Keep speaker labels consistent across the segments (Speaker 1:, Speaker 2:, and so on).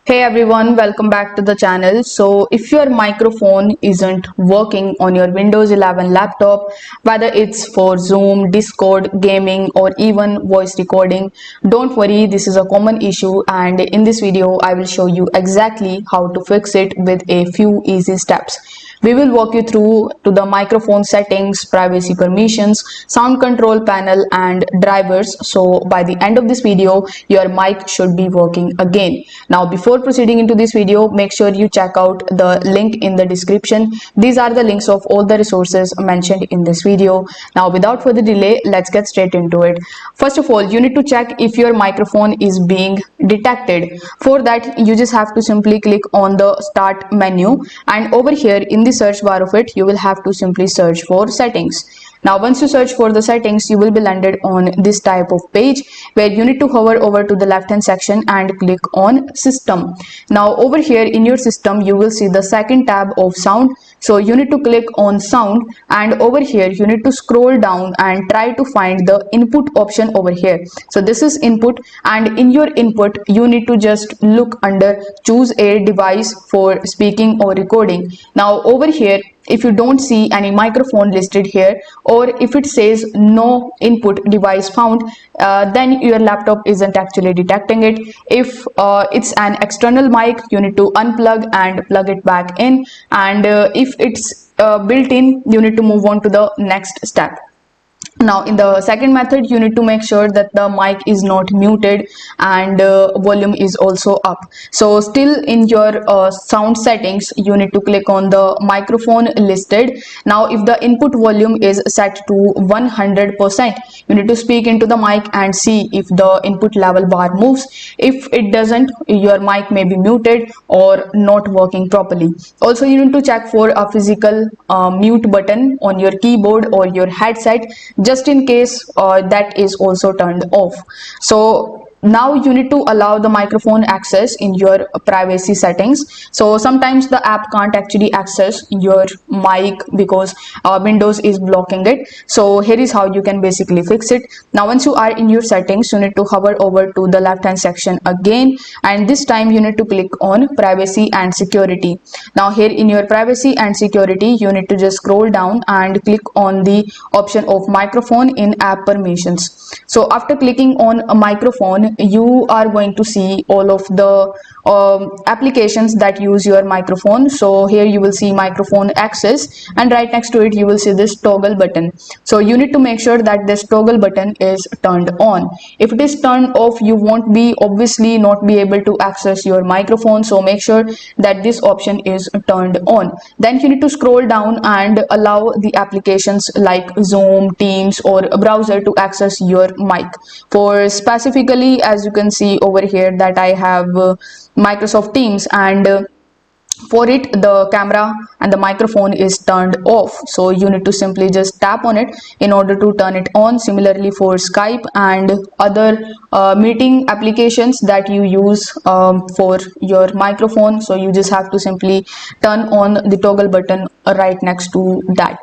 Speaker 1: Hey everyone, welcome back to the channel. So if your microphone isn't working on your Windows 11 laptop, whether it's for Zoom, Discord, gaming or even voice recording, don't worry, this is a common issue and in this video I will show you exactly how to fix it with a few easy steps. We will walk you through to the microphone settings, privacy permissions, sound control panel and drivers. So by the end of this video, your mic should be working again. Now before proceeding into this video, make sure you check out the link in the description. These are the links of all the resources mentioned in this video. Now without further delay, let's get straight into it. First of all, you need to check if your microphone is being detected. For that, you just have to simply click on the start menu, and over here in the search bar of it, you will have to simply search for settings. Now once you search for the settings, you will be landed on this type of page where you need to hover over to the left hand section and click on system. Now over here in your system, you will see the second tab of sound. So you need to click on sound, and over here you need to scroll down and try to find the input option over here. So this is input, and in your input you need to just look under choose a device for speaking or recording. Now over here, if you don't see any microphone listed here, or if it says no input device found, then your laptop isn't actually detecting it. If it's an external mic, you need to unplug and plug it back in, and if it's built in, you need to move on to the next step. Now in the second method, you need to make sure that the mic is not muted and volume is also up. So still in your sound settings, you need to click on the microphone listed. Now if the input volume is set to 100%, you need to speak into the mic and see if the input level bar moves. If it doesn't, your mic may be muted or not working properly. Also, you need to check for a physical mute button on your keyboard or your headset, just in case that is also turned off. So now you need to allow the microphone access in your privacy settings. So sometimes the app can't actually access your mic because Windows is blocking it. So here is how you can basically fix it. Now once you are in your settings, you need to hover over to the left hand section again, and this time you need to click on privacy and security. Now here in your privacy and security, you need to just scroll down and click on the option of microphone in app permissions. So after clicking on a microphone, you are going to see all of the applications that use your microphone. So here you will see microphone access, and right next to it you will see this toggle button. So you need to make sure that this toggle button is turned on. If it is turned off, you won't be obviously not be able to access your microphone. So make sure that this option is turned on. Then you need to scroll down and allow the applications like Zoom, Teams or a browser to access your mic. For specifically, as you can see over here, that I have Microsoft Teams, and for it the camera and the microphone is turned off. So you need to simply just tap on it in order to turn it on. Similarly for Skype and other meeting applications that you use for your microphone, so you just have to simply turn on the toggle button right next to that.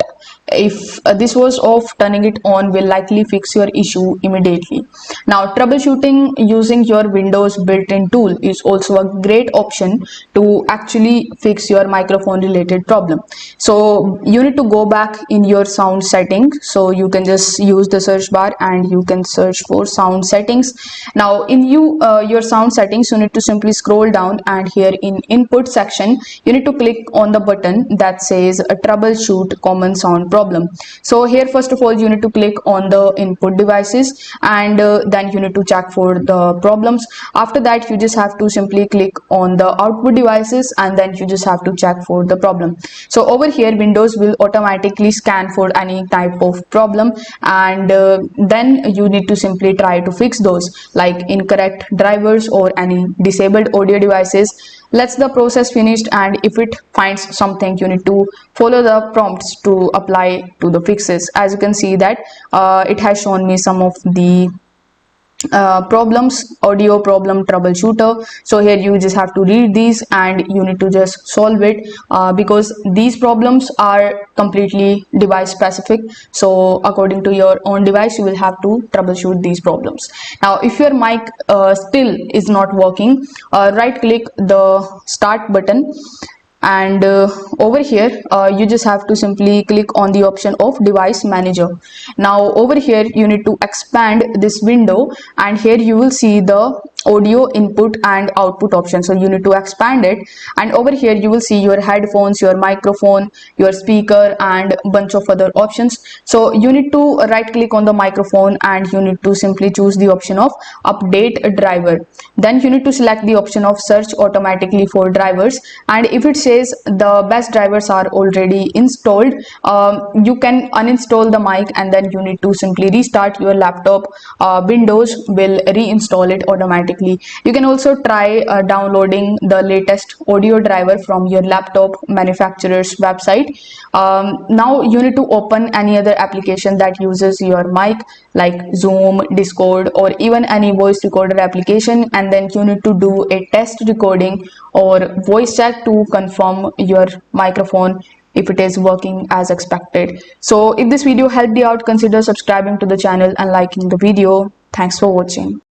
Speaker 1: If this was off, turning it on will likely fix your issue immediately. Now troubleshooting using your Windows built-in tool is also a great option to actually fix your microphone related problem. So you need to go back in your sound settings. So you can just use the search bar and you can search for sound settings. Now in your sound settings, you need to simply scroll down, and here in input section you need to click on the button that says troubleshoot common sound problem. So here first of all you need to click on the input devices, and then you need to check for the problems. After that you just have to simply click on the output devices, and then you just have to check for the problem. So over here Windows will automatically scan for any type of problem, and then you need to simply try to fix those, like incorrect drivers or any disabled audio devices. Let's the process finished, and if it finds something, you need to follow the prompts to apply to the fixes. As you can see that it has shown me some of the problems, audio problem troubleshooter. So here you just have to read these and you need to just solve it, because these problems are completely device specific. So according to your own device you will have to troubleshoot these problems. Now if your mic still is not working, right click the start button, and over here you just have to simply click on the option of device manager. Now over here you need to expand this window, and here you will see the audio input and output option. So you need to expand it, and over here you will see your headphones, your microphone, your speaker, and bunch of other options. So you need to right click on the microphone and you need to simply choose the option of update driver. Then you need to select the option of search automatically for drivers, and if it says the best drivers are already installed, you can uninstall the mic and then you need to simply restart your laptop. Windows will reinstall it automatically. You can also try downloading the latest audio driver from your laptop manufacturer's website. Now you need to open any other application that uses your mic, like Zoom, Discord, or even any voice recorder application, and then you need to do a test recording or voice check to confirm your microphone if it is working as expected. So if this video helped you out, consider subscribing to the channel and liking the video. Thanks for watching.